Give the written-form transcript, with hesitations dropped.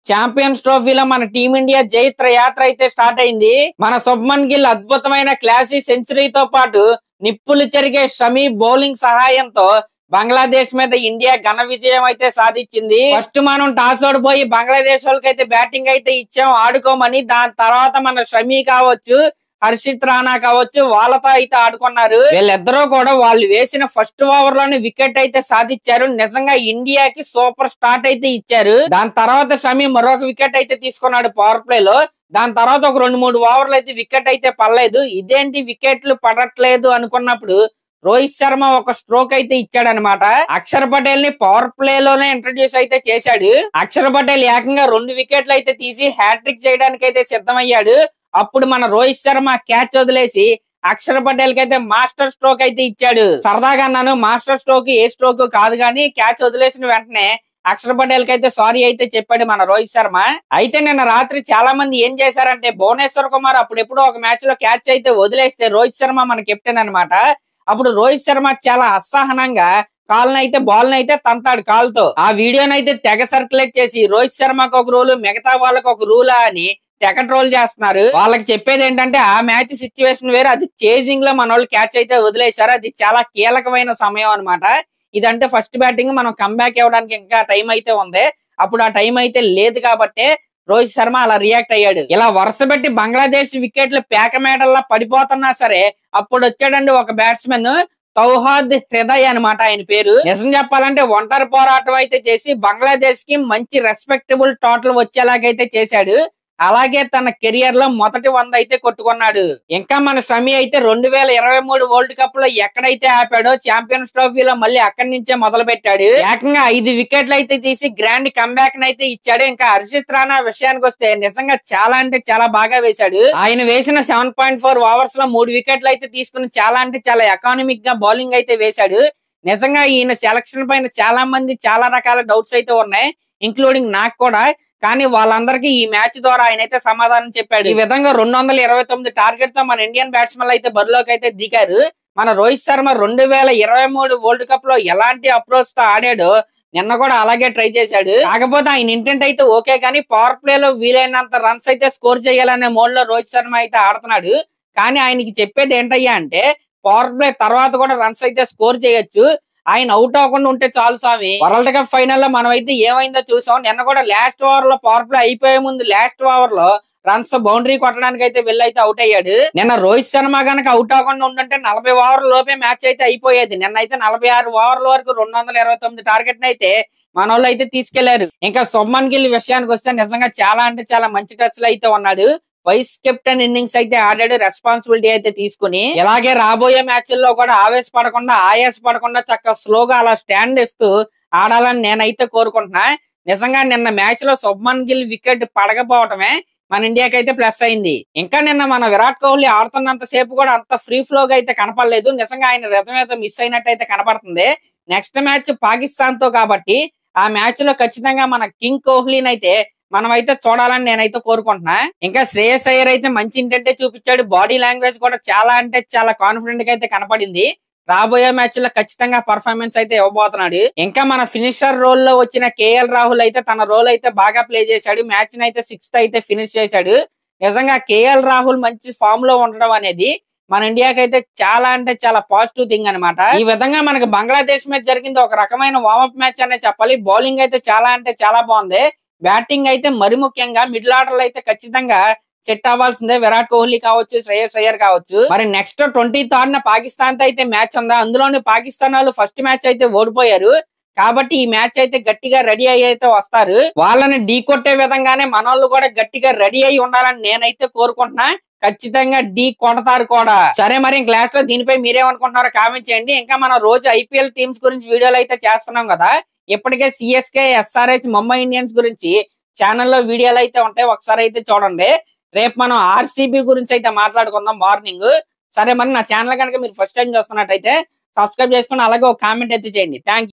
Champions ట్రోఫీలో మన team India జైత్ర యాత్ర అయితే స్టార్ట్ అయింది. మన శుభ్మన్ గిల్ అద్భుతమైన క్లాసీ సెంచరీతో పాటు నిప్పులు చెరిగే షమీ బౌలింగ్ సహాయంతో బంగ్లాదేశ్ మీద ఇండియా ఘన విజయం అయితే సాధించింది. ఫస్ట్ మనం టాస్ ఓడిపోయి బంగ్లాదేశ్ వాళ్ళకి అయితే బ్యాటింగ్ అయితే ఇచ్చాం ఆడుకోమని. దాని తర్వాత మన షమీ కావచ్చు, హర్షిత్ రాణా కావచ్చు, వాళ్ళతో అయితే ఆడుకున్నారు. వీళ్ళిద్దరూ కూడా వాళ్ళు వేసిన ఫస్ట్ ఓవర్ లోనే వికెట్ అయితే సాధించారు. నిజంగా ఇండియాకి సూపర్ స్టార్ట్ అయితే ఇచ్చారు. దాని తర్వాత షమీ మరొక వికెట్ అయితే తీసుకున్నాడు పవర్ ప్లే లో. దాని తర్వాత ఒక 2-3 ఓవర్లు అయితే వికెట్ అయితే పడలేదు. ఇదేంటి వికెట్లు పడట్లేదు అనుకున్నప్పుడు రోహిత్ శర్మ ఒక స్ట్రోక్ అయితే ఇచ్చాడనమాట. అక్షర్ పటేల్ ని పవర్ ప్లే లోనే ఇంట్రడ్యూస్ అయితే చేశాడు. అక్షర్ పటేల్ ఏకంగా 2 వికెట్లు అయితే తీసి హ్యాట్రిక్ చేయడానికి అయితే సిద్ధమయ్యాడు. అప్పుడు మన రోహిత్ శర్మ క్యాచ్ వదిలేసి అక్షర్ పటేల్ కి అయితే మాస్టర్ స్ట్రోక్ అయితే ఇచ్చాడు. సరదాగా అన్నాను, మాస్టర్ స్ట్రోక్ ఏ స్ట్రోక్ కాదు కానీ క్యాచ్ వదిలేసిన వెంటనే అక్షర్ పటేల్ కి అయితే సారీ అయితే చెప్పాడు మన రోహిత్ శర్మ. అయితే నిన్న రాత్రి చాలా మంది ఏం చేశారంటే, భువనేశ్వర్ కుమార్ అప్పుడెప్పుడు ఒక మ్యాచ్ లో క్యాచ్ అయితే వదిలేస్తే రోహిత్ శర్మ మన కెప్టెన్ అనమాట. అప్పుడు రోహిత్ శర్మ చాలా అసహనంగా బాల్ అయితే తంతాడు కాల్తో. ఆ వీడియోనైతే తెగ సర్క్యులేట్ చేసి రోహిత్ శర్మకు ఒక రూల్, మిగతా వాళ్ళకి ఒక రూలా అని తెగ ట్రోల్ చేస్తున్నారు. వాళ్ళకి చెప్పేది ఏంటంటే, ఆ మ్యాచ్ సిచ్యువేషన్ వేరు, అది చేజింగ్ లో మన వాళ్ళు క్యాచ్ అయితే వదిలేశారు. అది చాలా కీలకమైన సమయం అనమాట. ఇదంటే ఫస్ట్ బ్యాటింగ్, మనం కంబ్యాక్ ఇవ్వడానికి ఇంకా టైం అయితే ఉంది. అప్పుడు ఆ టైం అయితే లేదు కాబట్టి రోహిత్ శర్మ అలా రియాక్ట్ అయ్యాడు. ఇలా వరుస పెట్టి బంగ్లాదేశ్ వికెట్లు పేక మేడల్లా పడిపోతున్నా సరే అప్పుడు వచ్చాడండి ఒక బ్యాట్స్మెన్, తౌహాద్ హృదయ్ అనమాట ఆయన పేరు. నిజం చెప్పాలంటే ఒంటరి పోరాటం అయితే చేసి బంగ్లాదేశ్ కి మంచి రెస్పెక్టబుల్ టోటల్ వచ్చేలాగైతే చేశాడు. అలాగే తన కెరియర్ లో మొదటి 100 అయితే కొట్టుకున్నాడు. ఇంకా మన షమీ అయితే 2023 వరల్డ్ కప్ లో ఎక్కడైతే ఆపాడో ఛాంపియన్స్ ట్రోఫీలో మళ్ళీ అక్కడి నుంచే మొదలు పెట్టాడు. ఏకంగా 5 వికెట్లు అయితే తీసి గ్రాండ్ కంబ్యాక్ అయితే ఇచ్చాడు. ఇంకా హర్షిత్ రాణా విషయానికి వస్తే నిజంగా చాలా అంటే చాలా బాగా వేశాడు. ఆయన వేసిన 7.4 ఓవర్స్ లో 3 వికెట్లు అయితే తీసుకుని చాలా అంటే చాలా ఎకానమిక్ గా బౌలింగ్ అయితే వేశాడు. నిజంగా ఈయన సెలక్షన్ పైన చాలా మంది చాలా రకాల డౌట్స్ అయితే ఉన్నాయి, ఇంక్లూడింగ్ నాకు కూడా. కానీ వాళ్ళందరికీ ఈ మ్యాచ్ ద్వారా ఆయన అయితే సమాధానం చెప్పాడు. ఈ విధంగా 229 టార్గెట్ తో మన ఇండియన్ బ్యాట్స్మెన్ అయితే బరిలోకి అయితే దిగారు. మన రోహిత్ శర్మ 2023 వరల్డ్ కప్ లో ఎలాంటి అప్రోచ్ తో ఆడాడో నిన్న కూడా అలాగే ట్రై చేశాడు. కాకపోతే ఆయన ఇంటెంట్ అయితే ఓకే, కానీ పవర్ ప్లే లో వీలైనంత రన్స్ అయితే స్కోర్ చేయాలనే మోడ్ లో రోహిత్ శర్మ అయితే ఆడుతున్నాడు. కానీ ఆయనకి చెప్పేది ఏంటయ్యా అంటే, పవర్ ప్లే తర్వాత కూడా రన్స్ అయితే స్కోర్ చేయొచ్చు, ఆయన అవుట్ అవ్వకుండా ఉంటే చాలు స్వామి. వరల్డ్ కప్ ఫైనల్ లో మనం అయితే ఏమైందో చూసాం. నిన్న కూడా లాస్ట్ ఓవర్ లో పవర్ ప్లే అయిపోయే ముందు లాస్ట్ ఓవర్ లో రన్స్ బౌండరీ కొట్టడానికి అయితే వెళ్ళైతే అవుట్ అయ్యాడు. నిన్న రోహిత్ శర్మ గనక అవుట్ అవ్వకుండా ఉంటుంటే 40 ఓవర్ల లోపే మ్యాచ్ అయితే అయిపోయేది. నిన్న అయితే 46 ఓవర్ల వరకు 229 టార్గెట్ అయితే మన వాళ్ళు అయితే తీసుకెళ్లారు. ఇంకా శుభ్మన్ గిల్ విషయానికి వస్తే నిజంగా చాలా అంటే చాలా మంచి టచ్ లో అయితే ఉన్నాడు. వైస్ కెప్టెన్ ఇన్నింగ్స్ అయితే ఆడాడు, రెస్పాన్సిబిలిటీ అయితే తీసుకుని. ఇలాగే రాబోయే మ్యాచ్ల్లో కూడా ఆవేశపడకుండా ఆయాసపడకుండా చక్కగా స్లోగా అలా స్టాండ్ ఇస్తూ ఆడాలని నేనైతే కోరుకుంటున్నా. నిజంగా నిన్న మ్యాచ్ లో శుభ్మన్ గిల్ వికెట్ పడకపోవటమే మన ఇండియాకి అయితే ప్లస్ అయింది. ఇంకా నిన్న మన విరాట్ కోహ్లీ ఆడుతున్నంత సేపు కూడా అంత ఫ్రీ ఫ్లోగా అయితే కనపడలేదు. నిజంగా ఆయన రిథం అయితే మిస్ అయినట్టు అయితే కనపడుతుంది. నెక్స్ట్ మ్యాచ్ పాకిస్తాన్ తో కాబట్టి ఆ మ్యాచ్ లో ఖచ్చితంగా మన కింగ్ కోహ్లీని అయితే మనమైతే చూడాలని నేనైతే కోరుకుంటున్నా. ఇంకా శ్రేయస్ అయ్యర్ అయితే మంచి ఇంటెంటే చూపించాడు. బాడీ లాంగ్వేజ్ కూడా చాలా అంటే చాలా కాన్ఫిడెంట్ గా అయితే కనపడింది. రాబోయే మ్యాచ్ లో ఖచ్చితంగా పర్ఫార్మెన్స్ అయితే ఇవ్వబోతున్నాడు. ఇంకా మన ఫినిషర్ రోల్ లో వచ్చిన కేఎల్ రాహుల్ అయితే తన రోల్ అయితే బాగా ప్లే చేశాడు. మ్యాచ్ అయితే 6th అయితే ఫినిష్ చేశాడు. నిజంగా కేఎల్ రాహుల్ మంచి ఫామ్ లో ఉండడం అనేది మన ఇండియాకి అయితే చాలా అంటే చాలా పాజిటివ్ థింగ్ అనమాట. ఈ విధంగా మనకి బంగ్లాదేశ్ మీద జరిగింది ఒక రకమైన వార్మప్ మ్యాచ్ అనే చెప్పాలి. బౌలింగ్ అయితే చాలా అంటే చాలా బాగుంది. బ్యాటింగ్ అయితే మరి ముఖ్యంగా మిడిల్ ఆర్డర్ అయితే ఖచ్చితంగా సెట్ అవ్వాల్సిందే. విరాట్ కోహ్లీ కావచ్చు, శ్రేయస్ అయ్యర్ కావచ్చు. మరి నెక్స్ట్ 23rd పాకిస్తాన్ తో అయితే మ్యాచ్ ఉందా. అందులోని పాకిస్తాన్ వాళ్ళు ఫస్ట్ మ్యాచ్ అయితే ఓడిపోయారు కాబట్టి ఈ మ్యాచ్ అయితే గట్టిగా రెడీ అయ్యి అయితే వస్తారు. వాళ్ళని ఢీ కొట్టే విధంగానే మనోళ్ళు కూడా గట్టిగా రెడీ అయ్యి ఉండాలని నేనైతే కోరుకుంటున్నా. ఖచ్చితంగా ఢీ కొడతారు కూడా. సరే, మరి క్లాస్ లో దీనిపై మీరేమనుకుంటున్నారో కామెంట్ చేయండి. ఇంకా మనం రోజు ఐపీఎల్ టీమ్స్ గురించి వీడియోలు అయితే చేస్తున్నాం కదా. ఇప్పటికే సిఎస్కే, ఎస్ఆర్హెచ్, ముంబై ఇండియన్స్ గురించి ఛానల్లో వీడియోలు అయితే ఉంటాయి, ఒకసారి అయితే చూడండి. రేపు మనం ఆర్సీబీ గురించి అయితే మాట్లాడుకుందాం మార్నింగ్. సరే, మరి నా ఛానల్ కనుక మీరు ఫస్ట్ టైం చూస్తున్నట్టయితే సబ్స్క్రైబ్ చేసుకుని అలాగే ఒక కామెంట్ అయితే చేయండి. Thank you.